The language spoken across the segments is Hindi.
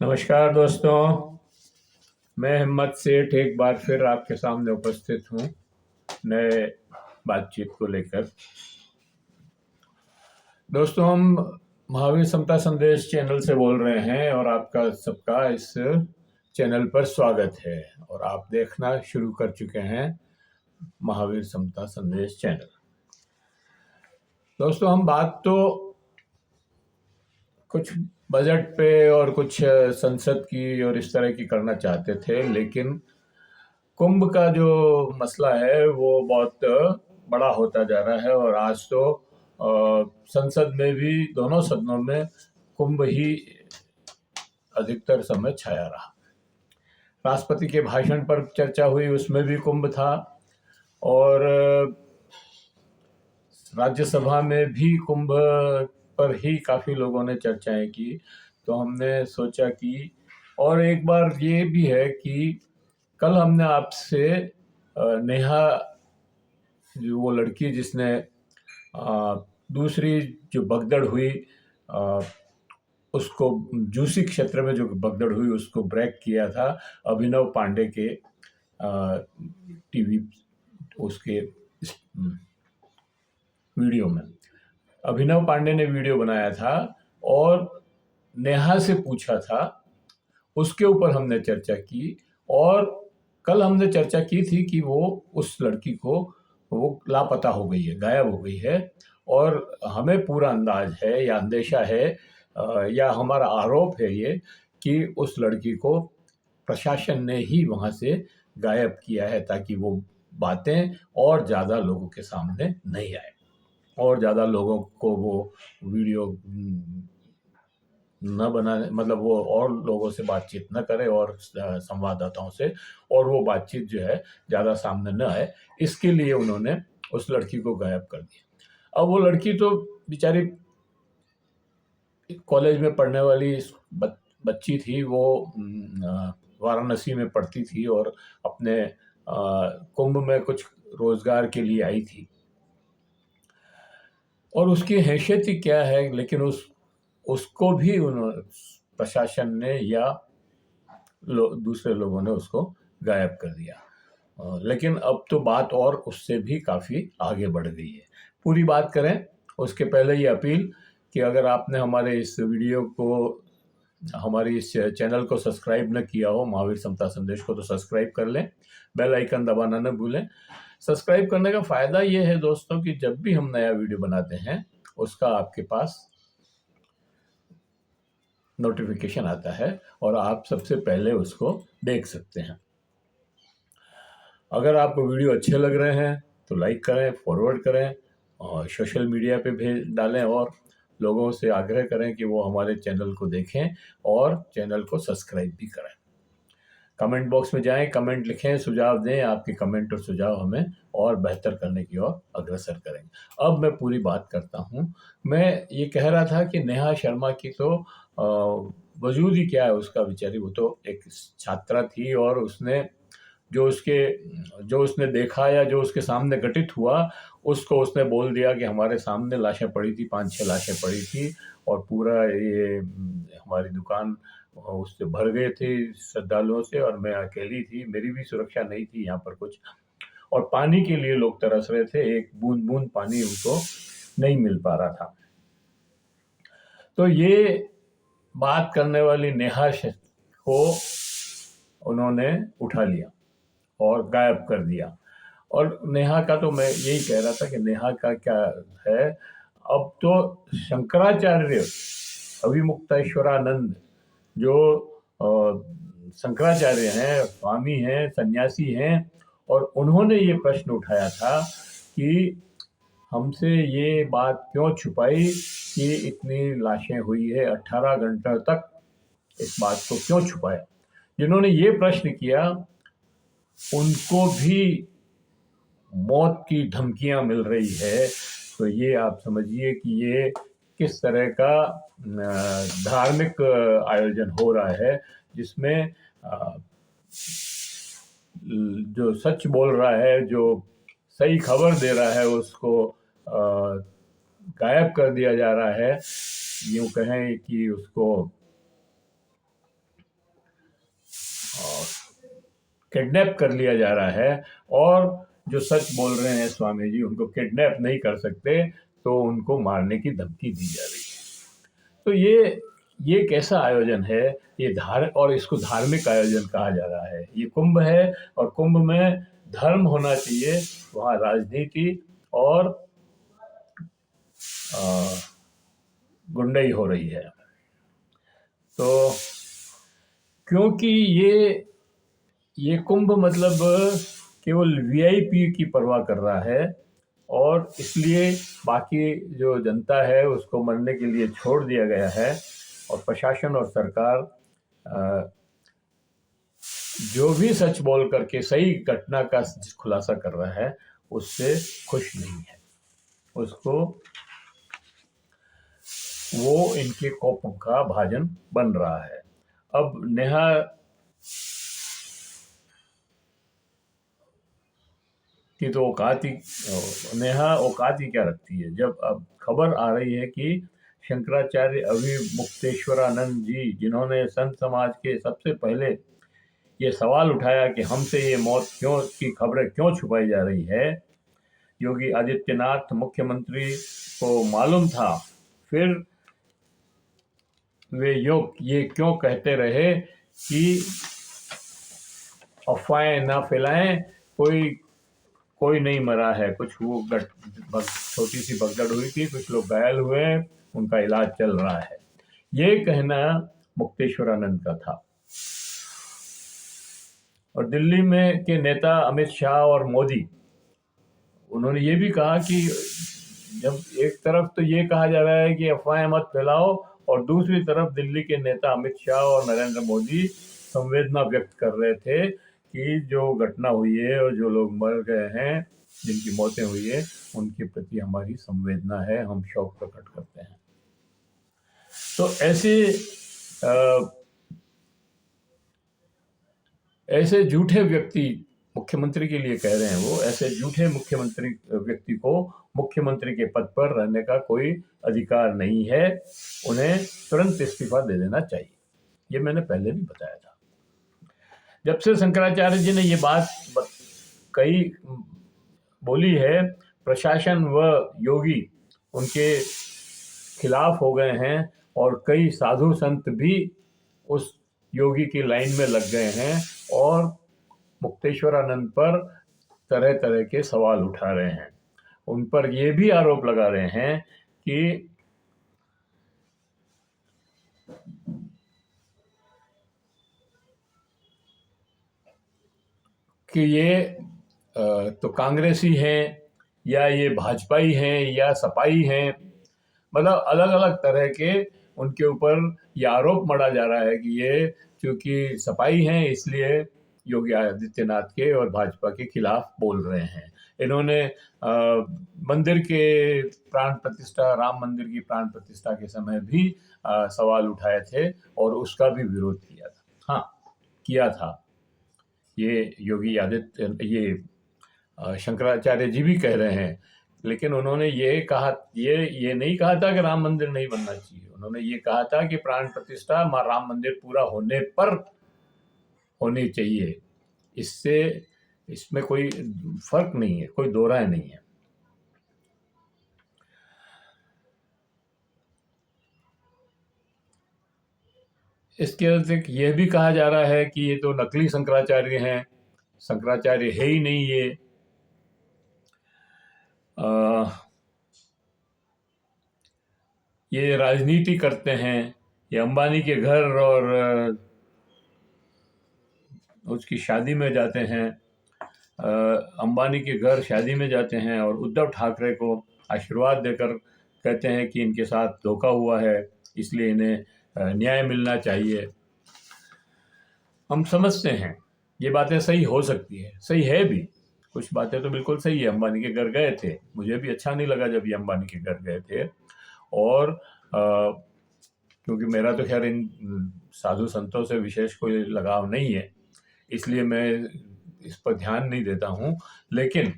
नमस्कार दोस्तों। मैं हिम्मत सेठ एक बार फिर आपके सामने उपस्थित हूँ नए बातचीत को लेकर। दोस्तों, हम महावीर समता संदेश चैनल से बोल रहे हैं और आपका सबका इस चैनल पर स्वागत है। और आप देखना शुरू कर चुके हैं महावीर समता संदेश चैनल। दोस्तों, हम बात तो कुछ बजट पे और कुछ संसद की और इस तरह की करना चाहते थे, लेकिन कुंभ का जो मसला है वो बहुत बड़ा होता जा रहा है और आज तो संसद में भी दोनों सदनों में कुंभ ही अधिकतर समय छाया रहा। राष्ट्रपति के भाषण पर चर्चा हुई, उसमें भी कुंभ था, और राज्यसभा में भी कुंभ पर ही काफ़ी लोगों ने चर्चाएं की। तो हमने सोचा कि, और एक बार ये भी है कि कल हमने आपसे नेहा, जो वो लड़की जिसने दूसरी जो भगदड़ हुई, उसको जूसी क्षेत्र में जो भगदड़ हुई उसको ब्रेक किया था अभिनव पांडे के टीवी उसके वीडियो में। अभिनव पांडे ने वीडियो बनाया था और नेहा से पूछा था, उसके ऊपर हमने चर्चा की। और कल हमने चर्चा की थी कि वो उस लड़की को वो लापता हो गई है, गायब हो गई है, और हमें पूरा अंदाज है या अंदेशा है या हमारा आरोप है ये कि उस लड़की को प्रशासन ने ही वहाँ से गायब किया है ताकि वो बातें और ज़्यादा लोगों के सामने नहीं आए और ज़्यादा लोगों को वो वीडियो न बनाने, मतलब वो और लोगों से बातचीत न करे और संवाददाताओं से, और वो बातचीत जो है ज़्यादा सामने न आए, इसके लिए उन्होंने उस लड़की को गायब कर दिया। अब वो लड़की तो बेचारी कॉलेज में पढ़ने वाली बच्ची थी, वो वाराणसी में पढ़ती थी और अपने कुंभ में कुछ रोजगार के लिए आई थी, और उसकी हैसियत ही क्या है, लेकिन उसको भी उन्होंने, प्रशासन ने या दूसरे लोगों ने उसको गायब कर दिया। लेकिन अब तो बात और उससे भी काफ़ी आगे बढ़ गई है। पूरी बात करें उसके पहले ये अपील कि अगर आपने हमारे इस वीडियो को, हमारी इस चैनल को सब्सक्राइब न किया हो, महावीर समता संदेश को, तो सब्सक्राइब कर लें, बेल आइकन दबाना न भूलें। सब्सक्राइब करने का फ़ायदा ये है दोस्तों कि जब भी हम नया वीडियो बनाते हैं उसका आपके पास नोटिफिकेशन आता है और आप सबसे पहले उसको देख सकते हैं। अगर आपको वीडियो अच्छे लग रहे हैं तो लाइक करें, फॉरवर्ड करें और सोशल मीडिया पे भेज डालें, और लोगों से आग्रह करें कि वो हमारे चैनल को देखें और चैनल को सब्सक्राइब भी करें। कमेंट बॉक्स में जाएं, कमेंट लिखें, सुझाव दें। आपके कमेंट और सुझाव हमें और बेहतर करने की ओर अग्रसर करेंगे। अब मैं पूरी बात करता हूं। मैं ये कह रहा था कि नेहा शर्मा की तो वजूद ही क्या है उसका, बेचारी वो तो एक छात्रा थी, और उसने जो उसने देखा या जो उसके सामने घटित हुआ उसको उसने बोल दिया कि हमारे सामने लाशें पड़ी थी, 5-6 लाशें पड़ी थी, और पूरा ये हमारी दुकान उससे भर गए थे श्रद्धालुओं से, और मैं अकेली थी, मेरी भी सुरक्षा नहीं थी यहाँ पर कुछ, और पानी के लिए लोग तरस रहे थे, एक बूंद बूंद पानी उनको नहीं मिल पा रहा था। तो ये बात करने वाली नेहा को उन्होंने उठा लिया और गायब कर दिया। और नेहा का तो मैं यही कह रहा था कि नेहा का क्या है, अब तो शंकराचार्य अभिमुक्तेश्वरानंद जो शंकराचार्य हैं, स्वामी हैं, सन्यासी हैं, और उन्होंने ये प्रश्न उठाया था कि हमसे ये बात क्यों छुपाई कि इतनी लाशें हुई है, 18 घंटे तक इस बात को क्यों छुपाया। जिन्होंने ये प्रश्न किया उनको भी मौत की धमकियां मिल रही है। तो ये आप समझिए कि ये किस तरह का धार्मिक आयोजन हो रहा है, जिसमें जो सच बोल रहा है, जो सही खबर दे रहा है, उसको गायब कर दिया जा रहा है। यूँ कहें कि उसको किडनैप कर लिया जा रहा है, और जो सच बोल रहे हैं स्वामी जी उनको किडनैप नहीं कर सकते, तो उनको मारने की धमकी दी जा रही है। तो ये कैसा आयोजन है? ये और इसको धार्मिक आयोजन कहा जा रहा है। ये कुंभ है, और कुंभ में धर्म होना चाहिए, वहाँ राजनीति और गुंडई हो रही है। तो क्योंकि ये कुंभ मतलब केवल वीआईपी की परवाह कर रहा है, और इसलिए बाकी जो जनता है उसको मरने के लिए छोड़ दिया गया है, और प्रशासन और सरकार जो भी सच बोल करके सही घटना का खुलासा कर रहा है उससे खुश नहीं है। उसको वो इनके कोप का भाजन बन रहा है। अब नेहा की तो नेहा औकात ही क्या रखती है, जब अब खबर आ रही है कि शंकराचार्य अभिमुक्तेश्वरानंद जी, जिन्होंने संत समाज के सबसे पहले ये सवाल उठाया कि हमसे ये मौत की खबरें क्यों छुपाई जा रही है, योगी आदित्यनाथ मुख्यमंत्री को मालूम था, फिर वे ये क्यों कहते रहे कि अफवाहें ना फैलाएं, कोई नहीं मरा है, कुछ वो छोटी सी भगदड़ हुई थी, कुछ लोग घायल हुए, उनका इलाज चल रहा है। ये कहना मुक्तेश्वरानंद का था। और दिल्ली में के नेता अमित शाह और मोदी, उन्होंने ये भी कहा कि जब एक तरफ तो ये कहा जा रहा है कि अफवाहें मत फैलाओ, और दूसरी तरफ दिल्ली के नेता अमित शाह और नरेंद्र मोदी संवेदना व्यक्त कर रहे थे कि जो घटना हुई है और जो लोग मर गए हैं, जिनकी मौतें हुई है, उनके प्रति हमारी संवेदना है, हम शोक प्रकट करते हैं। तो ऐसे झूठे व्यक्ति मुख्यमंत्री के लिए कह रहे हैं, वो ऐसे झूठे मुख्यमंत्री व्यक्ति को मुख्यमंत्री के पद पर रहने का कोई अधिकार नहीं है, उन्हें तुरंत इस्तीफा दे देना चाहिए। ये मैंने पहले भी बताया था। जब से शंकराचार्य जी ने ये बात कही बोली है, प्रशासन व योगी उनके खिलाफ हो गए हैं, और कई साधु संत भी उस योगी की लाइन में लग गए हैं, और मुक्तेश्वरानंद पर तरह तरह के सवाल उठा रहे हैं। उन पर ये भी आरोप लगा रहे हैं कि ये तो कांग्रेसी हैं, या ये भाजपाई हैं, या सपाई हैं, मतलब अलग अलग तरह के उनके ऊपर ये आरोप मढ़ा जा रहा है कि ये क्योंकि सपाई हैं इसलिए योगी आदित्यनाथ के और भाजपा के खिलाफ बोल रहे हैं। इन्होंने मंदिर के प्राण प्रतिष्ठा, राम मंदिर की प्राण प्रतिष्ठा के समय भी सवाल उठाए थे, और उसका भी विरोध किया था। हाँ, किया था। ये योगी शंकराचार्य जी भी कह रहे हैं, लेकिन उन्होंने ये नहीं कहा था कि राम मंदिर नहीं बनना चाहिए। उन्होंने ये कहा था कि प्राण प्रतिष्ठा राम मंदिर पूरा होने पर होनी चाहिए। इसमें कोई फर्क नहीं है, कोई दो राय नहीं है। इसके अतिरिक्त यह भी कहा जा रहा है कि ये तो नकली शंकराचार्य हैं, शंकराचार्य है ही नहीं ये। ये राजनीति करते हैं, ये अंबानी के घर और उसकी शादी में जाते हैं, अंबानी के घर शादी में जाते हैं, और उद्धव ठाकरे को आशीर्वाद देकर कहते हैं कि इनके साथ धोखा हुआ है, इसलिए इन्हें न्याय मिलना चाहिए। हम समझते हैं ये बातें सही हो सकती है, सही है भी, कुछ बातें तो बिल्कुल सही है। अंबानी के घर गए थे, मुझे भी अच्छा नहीं लगा जब ये अंबानी के घर गए थे, और क्योंकि मेरा तो खैर इन साधु संतों से विशेष कोई लगाव नहीं है, इसलिए मैं इस पर ध्यान नहीं देता हूँ। लेकिन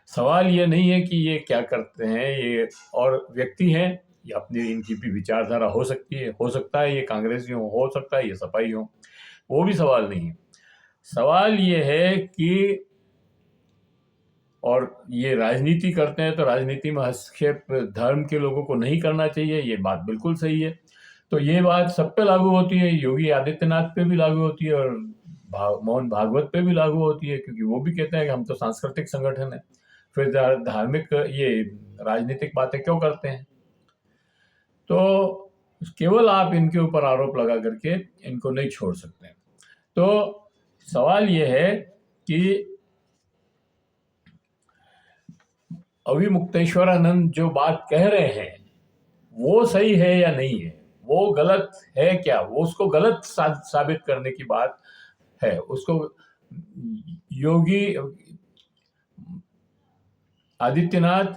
सवाल ये नहीं है कि ये क्या करते हैं, ये और व्यक्ति हैं, ये अपनी इनकी भी विचारधारा हो सकती है, हो सकता है ये कांग्रेसी हो सकता है ये सपाई हो, वो भी सवाल नहीं है। सवाल ये है कि, और ये राजनीति करते हैं तो राजनीति में हस्तक्षेप धर्म के लोगों को नहीं करना चाहिए, ये बात बिल्कुल सही है। तो ये बात सब पे लागू होती है, योगी आदित्यनाथ पे भी लागू होती है और मोहन भागवत पे भी लागू होती है, क्योंकि वो भी कहते हैं कि हम तो सांस्कृतिक संगठन है, फिर धार्मिक ये राजनीतिक बातें क्यों करते हैं। तो केवल आप इनके ऊपर आरोप लगा करके इनको नहीं छोड़ सकते। तो सवाल ये है कि अविमुक्तेश्वरानंद जो बात कह रहे हैं वो सही है या नहीं है, वो गलत है क्या, वो उसको गलत साबित करने की बात है। उसको योगी आदित्यनाथ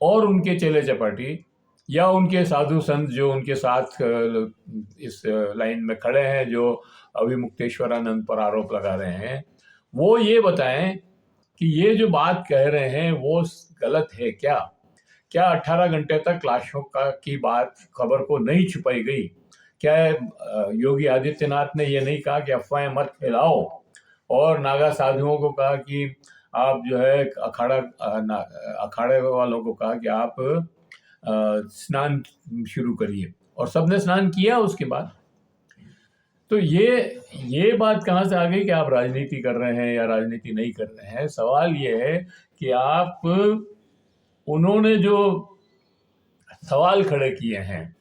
और उनके चेले चपाटी या उनके साधु संत जो उनके साथ इस लाइन में खड़े हैं, जो अविमुक्तेश्वरानंद पर आरोप लगा रहे हैं, वो ये बताएं कि ये जो बात कह रहे हैं वो गलत है क्या। क्या 18 घंटे तक लाशों की बात खबर को नहीं छुपाई गई? क्या योगी आदित्यनाथ ने ये नहीं कहा कि अफवाहें मत फैलाओ, और नागा साधुओं को कहा कि आप जो है अखाड़े वालों को कहा कि आप स्नान शुरू करिए, और सबने स्नान किया उसके बाद। तो ये बात कहाँ से आ गई कि आप राजनीति कर रहे हैं या राजनीति नहीं कर रहे हैं? सवाल ये है कि आप उन्होंने जो सवाल खड़े किए हैं,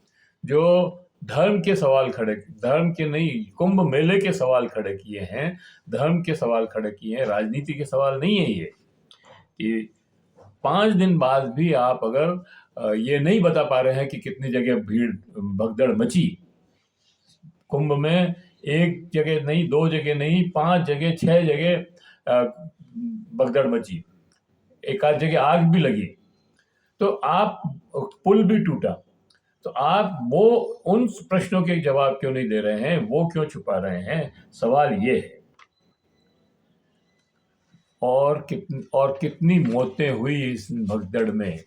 जो धर्म के सवाल खड़े, धर्म के नहीं, कुंभ मेले के सवाल खड़े किए हैं, धर्म के सवाल खड़े किए हैं, राजनीति के सवाल नहीं है ये। कि 5 दिन बाद भी आप अगर ये नहीं बता पा रहे हैं कि कितनी जगह भीड़ भगदड़ मची कुंभ में, एक जगह नहीं, 2 जगह नहीं, 5 जगह 6 जगह भगदड़ मची, एक आध जगह आग भी लगी, तो आप पुल भी टूटा, तो आप वो उन प्रश्नों के जवाब क्यों नहीं दे रहे हैं, वो क्यों छुपा रहे हैं? सवाल ये है। और कितनी मौतें हुई इस भगदड़ में,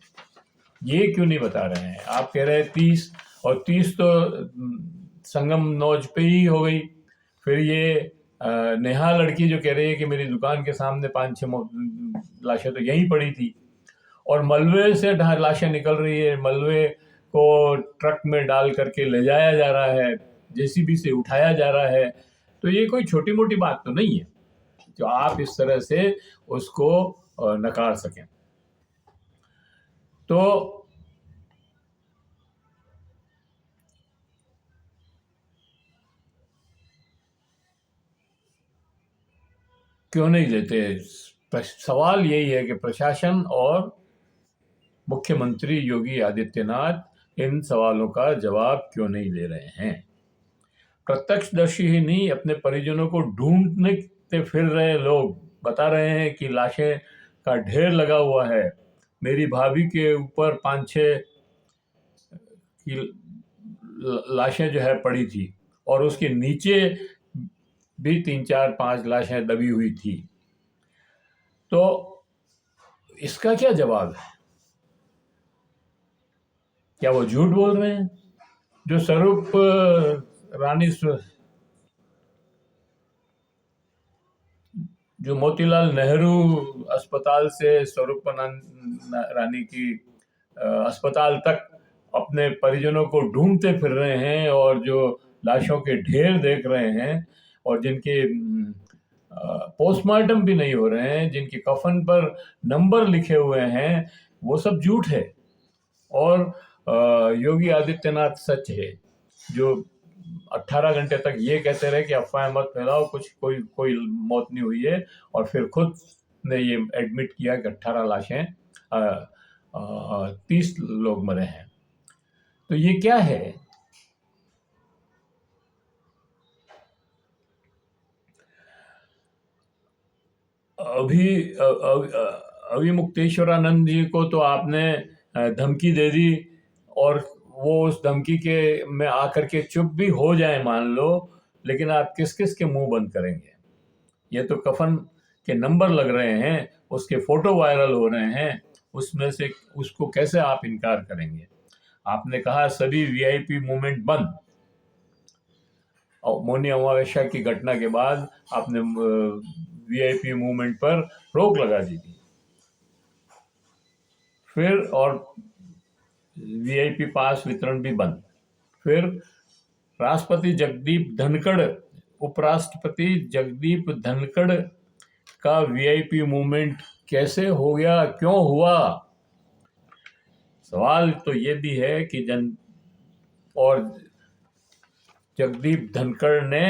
ये क्यों नहीं बता रहे हैं? आप कह रहे हैं 30, और 30 तो संगम नौज पे ही हो गई। फिर ये नेहा लड़की जो कह रही है कि मेरी दुकान के सामने 5-6 लाशें तो यहीं पड़ी थी, और मलबे से लाशें निकल रही है, मलबे को ट्रक में डाल करके ले जाया जा रहा है, जेसीबी से उठाया जा रहा है। तो ये कोई छोटी मोटी बात तो नहीं है जो आप इस तरह से उसको नकार सकें। तो क्यों नहीं लेते? सवाल यही है कि प्रशासन और मुख्यमंत्री योगी आदित्यनाथ इन सवालों का जवाब क्यों नहीं दे रहे हैं? प्रत्यक्षदर्शी ही नहीं, अपने परिजनों को ढूंढते फिर रहे लोग बता रहे हैं कि लाशें का ढेर लगा हुआ है। मेरी भाभी के ऊपर 5-6 की लाशें जो है पड़ी थी, और उसके नीचे भी 3-4-5 लाशें दबी हुई थी। तो इसका क्या जवाब है? क्या वो झूठ बोल रहे हैं? जो स्वरूप रानी, जो मोतीलाल नेहरू अस्पताल से स्वरूप रानी की अस्पताल तक अपने परिजनों को ढूंढते फिर रहे हैं, और जो लाशों के ढेर देख रहे हैं, और जिनके पोस्टमार्टम भी नहीं हो रहे हैं, जिनके कफन पर नंबर लिखे हुए हैं, वो सब झूठ है। और योगी आदित्यनाथ सच है, जो 18 घंटे तक ये कहते रहे कि अफवाहें मत फैलाओ, कोई मौत नहीं हुई है, और फिर खुद ने ये एडमिट किया कि 18 लाशें 30 लोग मरे हैं। तो ये क्या है? अविमुक्तेश्वरानंद जी को तो आपने धमकी दे दी, और वो उस धमकी के में आकर के चुप भी हो जाए मान लो, लेकिन आप किस किस के मुंह बंद करेंगे? ये तो कफन के नंबर लग रहे हैं, उसके फोटो वायरल हो रहे हैं, उसमें से उसको कैसे आप इनकार करेंगे? आपने कहा सभी वीआईपी मूवमेंट बंद, मौनी अमावस्या की घटना के बाद आपने वीआईपी मूवमेंट पर रोक लगा दी थी। फिर और वीआईपी पास वितरण भी बंद। फिर राष्ट्रपति जगदीप धनखड़, उपराष्ट्रपति जगदीप धनखड़ का वीआईपी मूवमेंट कैसे हो गया, क्यों हुआ? सवाल तो ये भी है कि जगदीप धनखड़ ने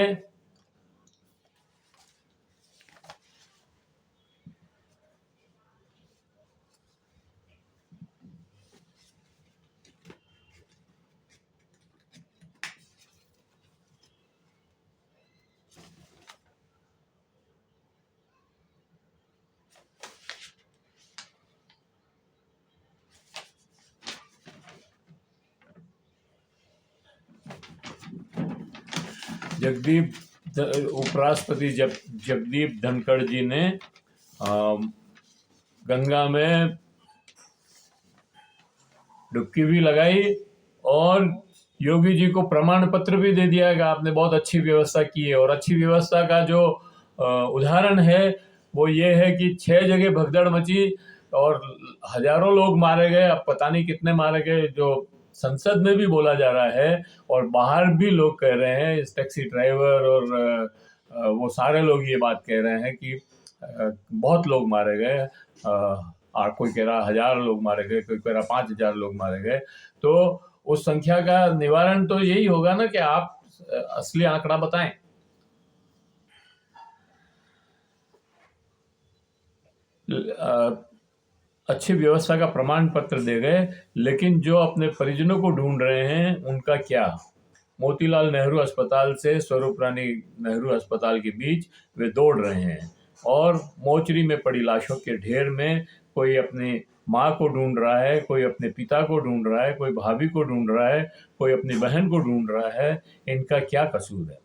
उपराष्ट्रपति जगदीप धनखड़ जी ने गंगा में डुबकी भी लगाई और योगी जी को प्रमाण पत्र भी दे दिया कि आपने बहुत अच्छी व्यवस्था की है। और अच्छी व्यवस्था का जो उदाहरण है वो ये है कि 6 जगह भगदड़ मची और हजारों लोग मारे गए। अब पता नहीं कितने मारे गए, जो संसद में भी बोला जा रहा है और बाहर भी लोग कह रहे हैं, इस टैक्सी ड्राइवर और वो सारे लोग ये बात कह रहे हैं कि बहुत लोग मारे गए। कोई कह रहा 1000 लोग मारे गए, कोई कह रहा 5000 लोग मारे गए। तो उस संख्या का निवारण तो यही होगा ना कि आप असली आंकड़ा बताएं। अच्छी व्यवस्था का प्रमाण पत्र दे गए, लेकिन जो अपने परिजनों को ढूंढ रहे हैं उनका क्या? मोतीलाल नेहरू अस्पताल से स्वरूप रानी नेहरू अस्पताल के बीच वे दौड़ रहे हैं और मोचरी में पड़ी लाशों के ढेर में कोई अपनी माँ को ढूंढ रहा है, कोई अपने पिता को ढूंढ रहा है, कोई भाभी को ढूंढ रहा है, कोई अपनी बहन को ढूंढ रहा है। इनका क्या कसूर है?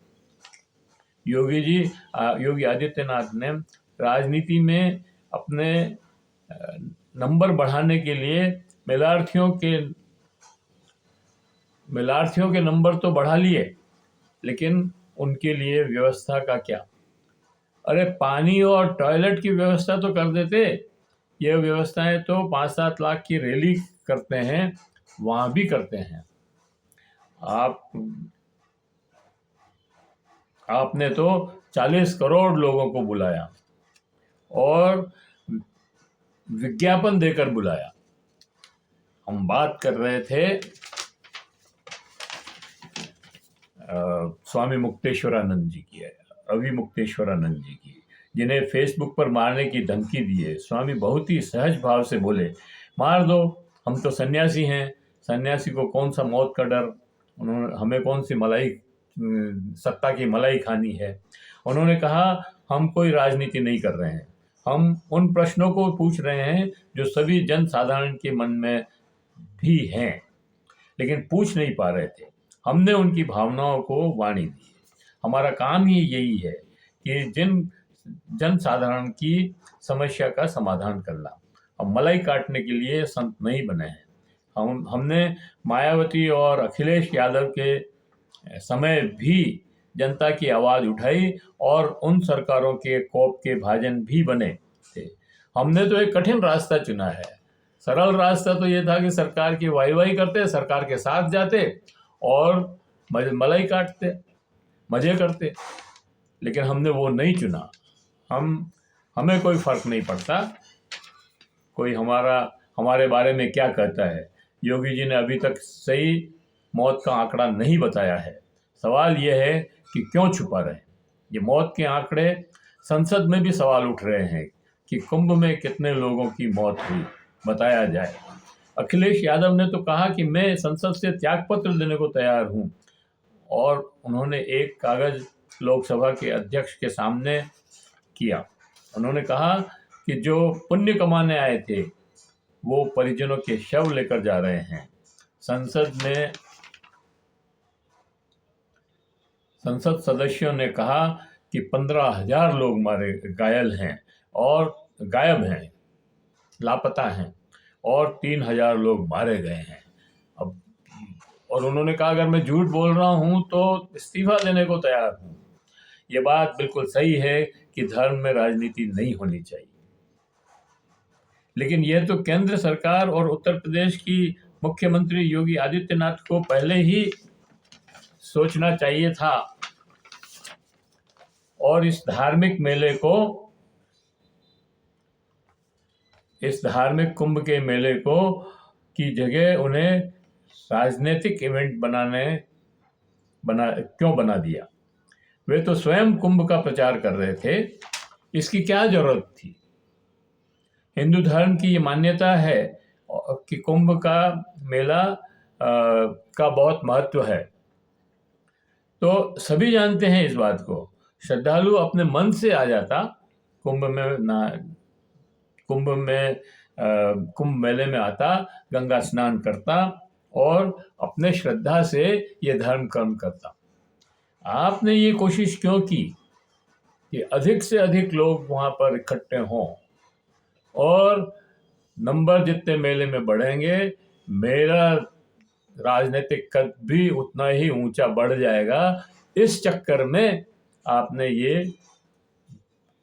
योगी आदित्यनाथ ने राजनीति में अपने नंबर बढ़ाने के लिए मेलार्थियों के नंबर तो बढ़ा लिए, लेकिन उनके लिए व्यवस्था का क्या? अरे पानी और टॉयलेट की व्यवस्था तो कर देते। ये व्यवस्थाएं तो 5-7 लाख की रैली करते हैं, वहां भी करते हैं। आपने तो 40 करोड़ लोगों को बुलाया और विज्ञापन देकर बुलाया। हम बात कर रहे थे स्वामी मुक्तेश्वरानंद जी की, रवि मुक्तेश्वरानंद जी की, जिन्हें फेसबुक पर मारने की धमकी दी है। स्वामी बहुत ही सहज भाव से बोले, मार दो, हम तो सन्यासी हैं, सन्यासी को कौन सा मौत का डर, हमें कौन सी सत्ता की मलाई खानी है। उन्होंने कहा, हम कोई राजनीति नहीं कर रहे हैं, हम उन प्रश्नों को पूछ रहे हैं जो सभी जन साधारण के मन में भी हैं, लेकिन पूछ नहीं पा रहे थे। हमने उनकी भावनाओं को वाणी दी। हमारा काम ही यही है कि जन साधारण की समस्या का समाधान करना। हम मलाई काटने के लिए संत नहीं बने हैं। हमने मायावती और अखिलेश यादव के समय भी जनता की आवाज़ उठाई और उन सरकारों के कोप के भाजन भी बने थे। हमने तो एक कठिन रास्ता चुना है। सरल रास्ता तो ये था कि सरकार की वाई करते, सरकार के साथ जाते और मलाई काटते, मजे करते, लेकिन हमने वो नहीं चुना। हमें कोई फर्क नहीं पड़ता कोई हमारे बारे में क्या कहता है। योगी जी ने अभी तक सही मौत का आंकड़ा नहीं बताया है। सवाल यह है कि क्यों छुपा रहे? ये मौत के आंकड़े संसद में भी सवाल उठ रहे हैं कि कुंभ में कितने लोगों की मौत हुई, बताया जाए। अखिलेश यादव ने तो कहा कि मैं संसद से त्यागपत्र देने को तैयार हूं, और उन्होंने एक कागज लोकसभा के अध्यक्ष के सामने किया। उन्होंने कहा कि जो पुण्य कमाने आए थे वो परिजनों के शव लेकर जा रहे हैं। संसद सदस्यों ने कहा कि 15,000 लोग घायल हैं और गायब हैं, लापता हैं, और 3,000 लोग मारे गए हैं। अब और उन्होंने कहा अगर मैं झूठ बोल रहा हूँ तो इस्तीफा देने को तैयार हूँ। ये बात बिल्कुल सही है कि धर्म में राजनीति नहीं होनी चाहिए, लेकिन यह तो केंद्र सरकार और उत्तर प्रदेश की मुख्यमंत्री योगी आदित्यनाथ को पहले ही सोचना चाहिए था और इस धार्मिक कुंभ के मेले को की जगह उन्हें राजनीतिक इवेंट क्यों बना दिया। वे तो स्वयं कुंभ का प्रचार कर रहे थे, इसकी क्या जरूरत थी। हिंदू धर्म की ये मान्यता है कि कुंभ का मेला का बहुत महत्व है, तो सभी जानते हैं इस बात को। श्रद्धालु अपने मन से आ जाता कुंभ मेले में आता, गंगा स्नान करता और अपने श्रद्धा से ये धर्म कर्म करता। आपने ये कोशिश क्यों की कि अधिक से अधिक लोग वहां पर इकट्ठे हों और नंबर जितने मेले में बढ़ेंगे मेरा राजनीतिक कद भी उतना ही ऊंचा बढ़ जाएगा। इस चक्कर में आपने ये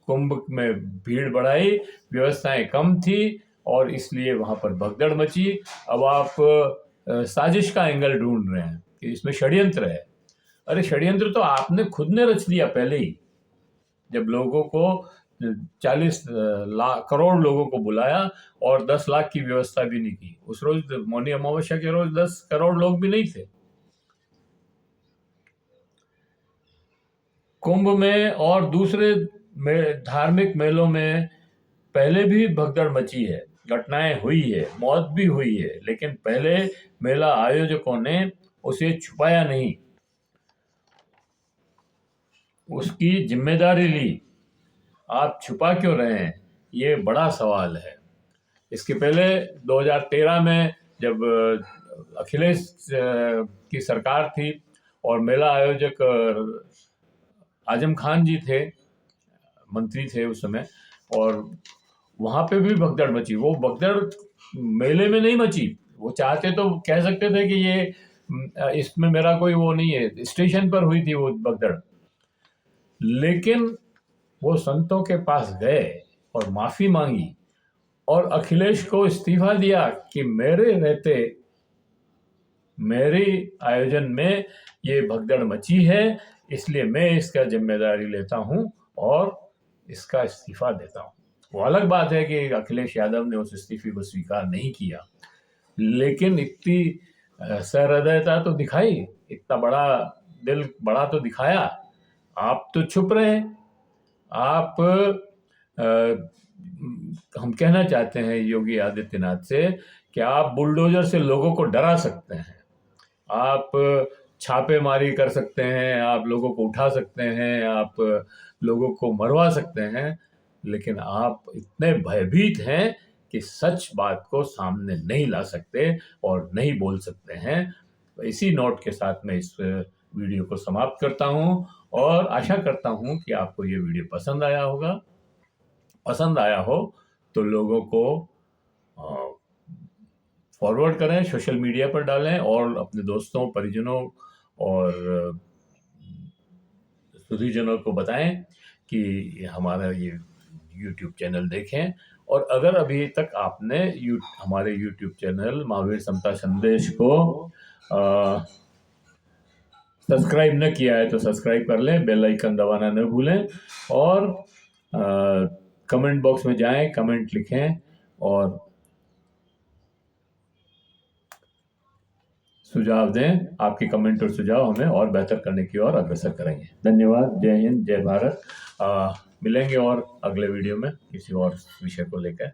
कुंभ में भीड़ बढ़ाई, व्यवस्थाएं कम थी और इसलिए वहां पर भगदड़ मची। अब आप साजिश का एंगल ढूंढ रहे हैं कि इसमें षड्यंत्र है। अरे षड्यंत्र तो आपने खुद ने रच दिया पहले ही, जब लोगों को 40 करोड़ लोगों को बुलाया और 10 लाख की व्यवस्था भी नहीं की। उस रोज मौनी अमावस्या के रोज 10 करोड़ लोग भी नहीं थे। कुंभ में और दूसरे धार्मिक मेलों में पहले भी भगदड़ मची है, घटनाएं हुई है, मौत भी हुई है, लेकिन पहले मेला आयोजकों ने उसे छुपाया नहीं, उसकी जिम्मेदारी ली। आप छुपा क्यों रहे हैं, ये बड़ा सवाल है। इसके पहले 2013 में जब अखिलेश की सरकार थी और मेला आयोजक आजम खान जी थे, मंत्री थे उस समय, और वहां पे भी भगदड़ मची। वो भगदड़ मेले में नहीं मची, वो चाहते तो कह सकते थे कि ये इसमें मेरा कोई वो नहीं है, स्टेशन पर हुई थी वो भगदड़। लेकिन वो संतों के पास गए और माफी मांगी और अखिलेश को इस्तीफा दिया कि मेरे रहते मेरे आयोजन में ये भगदड़ मची है, इसलिए मैं इसका जिम्मेदारी लेता हूं और इसका इस्तीफा देता हूं। वो अलग बात है कि अखिलेश यादव ने उस इस्तीफे को स्वीकार नहीं किया, लेकिन इतनी सहृदयता तो दिखाई, इतना बड़ा दिल बड़ा तो दिखाया। आप तो छुप रहे हैं। आप हम कहना चाहते हैं योगी आदित्यनाथ से कि आप बुलडोजर से लोगों को डरा सकते हैं, आप छापेमारी कर सकते हैं, आप लोगों को उठा सकते हैं, आप लोगों को मरवा सकते हैं, लेकिन आप इतने भयभीत हैं कि सच बात को सामने नहीं ला सकते और नहीं बोल सकते हैं। तो इसी नोट के साथ मैं इस वीडियो को समाप्त करता हूं और आशा करता हूं कि आपको ये वीडियो पसंद आया होगा। पसंद आया हो तो लोगों को फॉरवर्ड करें, सोशल मीडिया पर डालें और अपने दोस्तों, परिजनों और सुधीजनों को बताएं कि हमारा ये YouTube चैनल देखें। और अगर अभी तक आपने हमारे YouTube चैनल महावीर समता संदेश को सब्सक्राइब न किया है तो सब्सक्राइब कर लें, बेल आइकन दबाना न भूलें और कमेंट बॉक्स में जाएं, कमेंट लिखें और सुझाव दें। आपके कमेंट और सुझाव हमें और बेहतर करने की ओर अग्रसर करेंगे। धन्यवाद। जय हिंद, जय भारत। मिलेंगे और अगले वीडियो में किसी और विषय को लेकर।